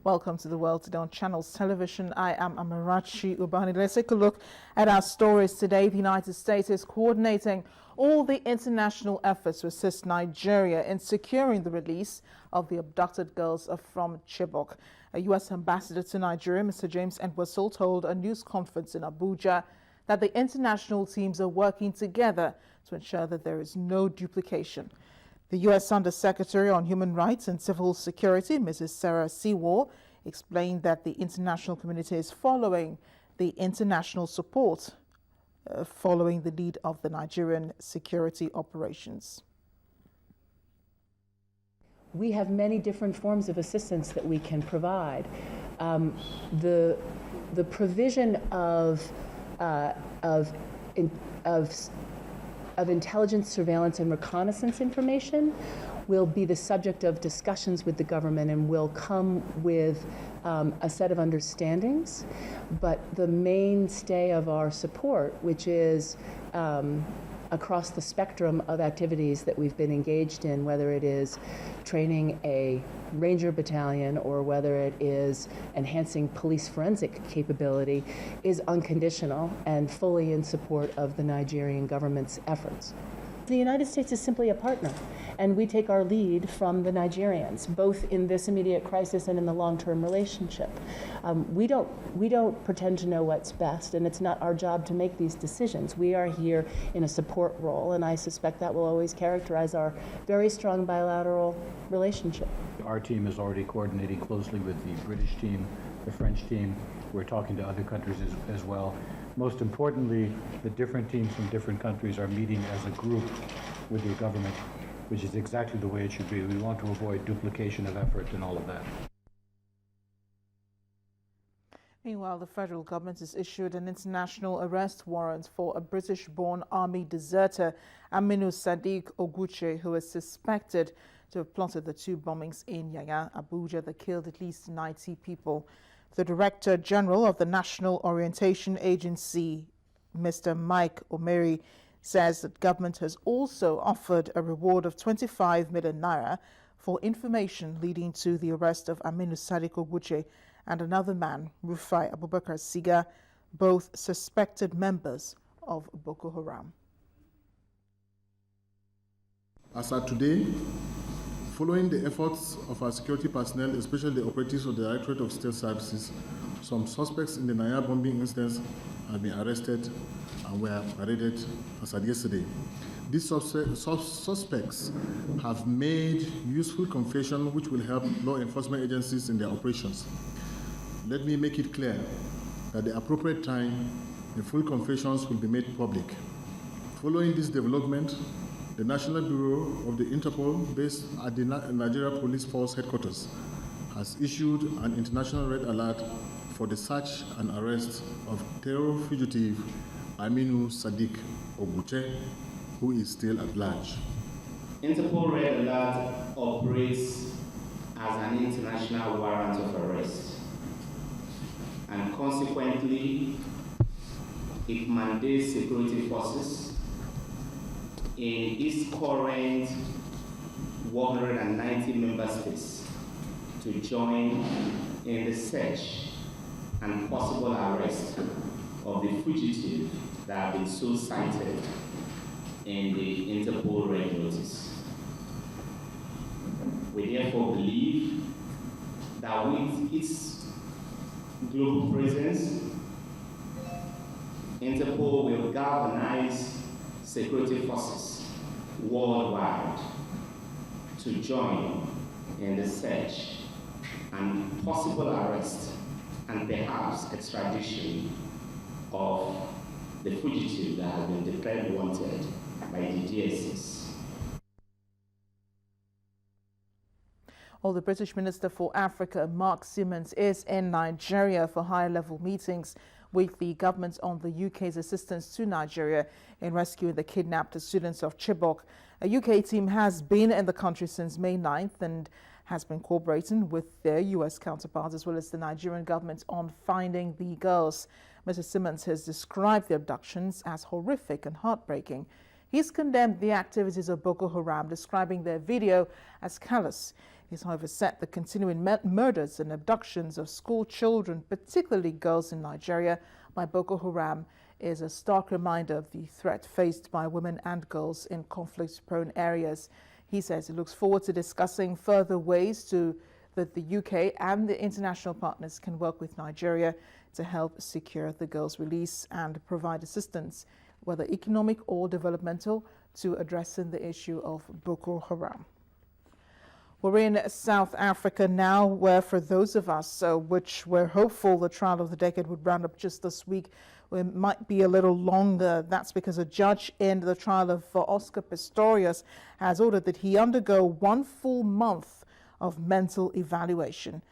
Welcome to the World Today on Channels Television. I am Amarachi Ubani. Let's take a look at our stories today. The United States is coordinating all the international efforts to assist Nigeria in securing the release of the abducted girls from Chibok. A U.S. ambassador to Nigeria, Mr. James Entwistle, told a news conference in Abuja that the international teams are working together to ensure that there is no duplication. The U.S. Undersecretary on Human Rights and Civil Security, Mrs. Sarah Sewall, explained that the international community is following the international support following the lead of the Nigerian security operations. We have many different forms of assistance that we can provide. The provision of intelligence, surveillance, and reconnaissance information will be the subject of discussions with the government and will come with a set of understandings. But the mainstay of our support, which is across the spectrum of activities that we've been engaged in, whether it is training a ranger battalion or whether it is enhancing police forensic capability, is unconditional and fully in support of the Nigerian government's efforts. The United States is simply a partner, and we take our lead from the Nigerians, both in this immediate crisis and in the long-term relationship. We don't pretend to know what's best, and it's not our job to make these decisions. We are here in a support role, and I suspect that will always characterize our very strong bilateral relationship. Our team is already coordinating closely with the British team, the French team. We're talking to other countries as well. Most importantly, the different teams from different countries are meeting as a group with the government, which is exactly the way it should be. We want to avoid duplication of effort and all of that. Meanwhile, the federal government has issued an international arrest warrant for a British-born army deserter, Aminu Sadiq Oguche, who is suspected to have plotted the two bombings in Yaya, Abuja that killed at least 90 people. The Director General of the National Orientation Agency, Mr. Mike Omeri, says that government has also offered a reward of 25 million naira for information leading to the arrest of Aminu Sadiq Oguche and another man, Rufai Abubakar Siga, both suspected members of Boko Haram. As of today, following the efforts of our security personnel, especially the operatives of the Directorate of State Services, some suspects in the Naya bombing incidents have been arrested and were paraded as of yesterday. These suspects have made useful confession which will help law enforcement agencies in their operations. Let me make it clear that at the appropriate time, the full confessions will be made public. Following this development, the National Bureau of the Interpol, based at the Nigeria Police Force Headquarters, has issued an international red alert for the search and arrest of terror fugitive Aminu Sadiq Oguche, who is still at large. Interpol red alert operates as an international warrant of arrest, and consequently, it mandates security forces in its current 190 member states to join in the search and possible arrest of the fugitive that have been so cited in the Interpol Red Notice. We therefore believe that with its global presence, Interpol will galvanize security forces worldwide to join in the search and possible arrest and perhaps extradition of the fugitive that has been declared wanted by the DSS. Well, the British Minister for Africa, Mark Simmons, is in Nigeria for high-level meetings with the government on the UK's assistance to Nigeria in rescuing the kidnapped students of Chibok. A UK team has been in the country since May 9th and has been cooperating with their US counterparts as well as the Nigerian government on finding the girls. Mr. Simmons has described the abductions as horrific and heartbreaking. He's condemned the activities of Boko Haram, describing their video as callous. He's, however, said the continuing murders and abductions of school children, particularly girls in Nigeria, by Boko Haram is a stark reminder of the threat faced by women and girls in conflict-prone areas. He says he looks forward to discussing further ways that the UK and the international partners can work with Nigeria to help secure the girls' release and provide assistance, whether economic or developmental, to addressing the issue of Boko Haram. We're in South Africa now, where for those of us which were hopeful the trial of the decade would round up just this week, it might be a little longer. That's because a judge in the trial of Oscar Pistorius has ordered that he undergo 1 full month of mental evaluation.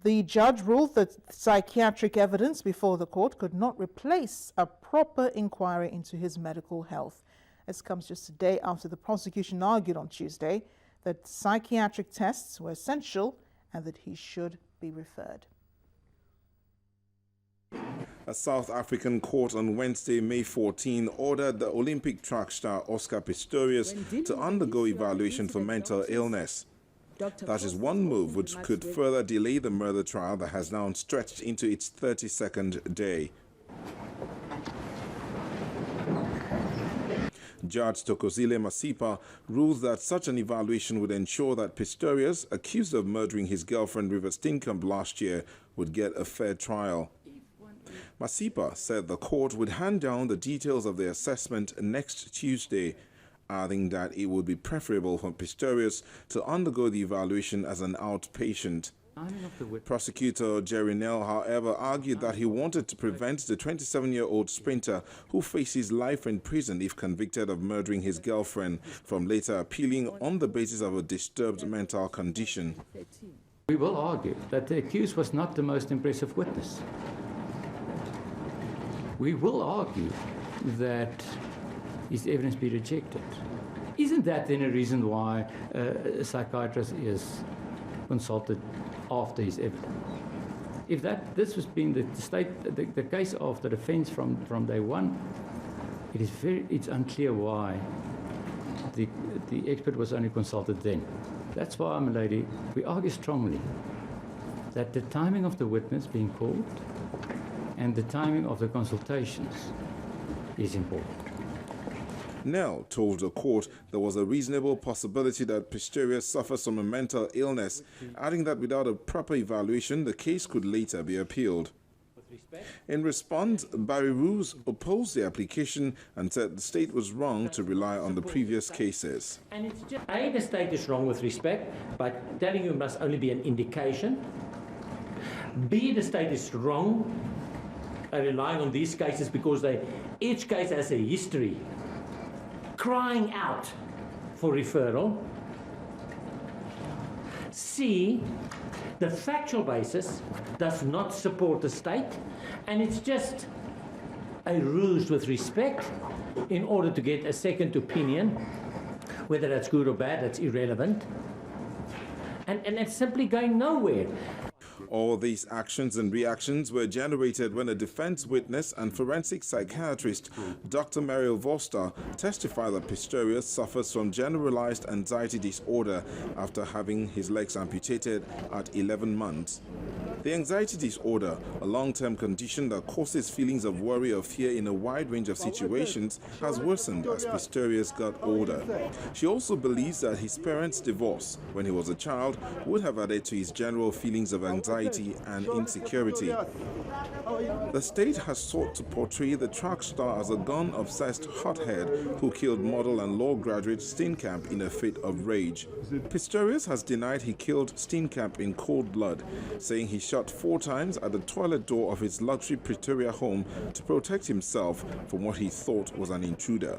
The judge ruled that psychiatric evidence before the court could not replace a proper inquiry into his medical health. This comes just a day after the prosecution argued on Tuesday that psychiatric tests were essential and that he should be referred. A South African court on Wednesday, May 14, ordered the Olympic track star Oscar Pistorius to undergo evaluation for mental illness. That is one move which could further delay the murder trial that has now stretched into its 32nd day. Judge Thokozile Masipa rules that such an evaluation would ensure that Pistorius, accused of murdering his girlfriend River Steenkamp last year, would get a fair trial. Masipa said the court would hand down the details of the assessment next Tuesday, adding that it would be preferable for Pistorius to undergo the evaluation as an outpatient. Prosecutor Jerry Nell, however, argued that he wanted to prevent the 27-year-old sprinter, who faces life in prison if convicted of murdering his girlfriend, from later appealing on the basis of a disturbed mental condition. We will argue that the accused was not the most impressive witness. We will argue that his evidence be rejected. Isn't that then a reason why a psychiatrist is consulted after his evidence? If this was being the case of the defense from day one, it's unclear why the expert was only consulted then. That's why, my lady, we argue strongly that the timing of the witness being called and the timing of the consultations is important. Nell told the court there was a reasonable possibility that Pistorius suffers from a mental illness, adding that without a proper evaluation, the case could later be appealed. In response, Barry Roos opposed the application and said the state was wrong to rely on the previous cases. And it's just, A, the state is wrong with respect by telling you it must only be an indication. B, the state is wrong relying on these cases because each case has a history crying out for referral. C, the factual basis does not support the state, and it's just a ruse with respect in order to get a second opinion. Whether that's good or bad, that's irrelevant. And it's simply going nowhere. All these actions and reactions were generated when a defense witness and forensic psychiatrist, Dr. Mario Voster, testified that Pistorius suffers from generalized anxiety disorder after having his legs amputated at 11 months. The anxiety disorder, a long-term condition that causes feelings of worry or fear in a wide range of situations, has worsened as Pistorius got older. She also believes that his parents' divorce when he was a child would have added to his general feelings of anxiety and insecurity. The state has sought to portray the track star as a gun-obsessed hothead who killed model and law graduate Steenkamp in a fit of rage. Pistorius has denied he killed Steenkamp in cold blood, saying he shot 4 times at the toilet door of his luxury Pretoria home to protect himself from what he thought was an intruder.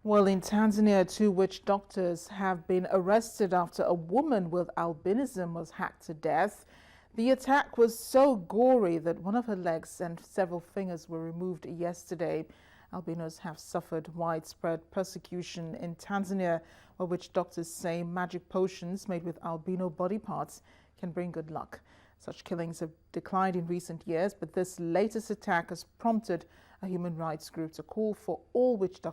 Well, in Tanzania, 2 witch doctors have been arrested after a woman with albinism was hacked to death. The attack was so gory that one of her legs and several fingers were removed yesterday. Albinos have suffered widespread persecution in Tanzania, where witch doctors say magic potions made with albino body parts can bring good luck. Such killings have declined in recent years, but this latest attack has prompted a human rights group to call for all witch doctors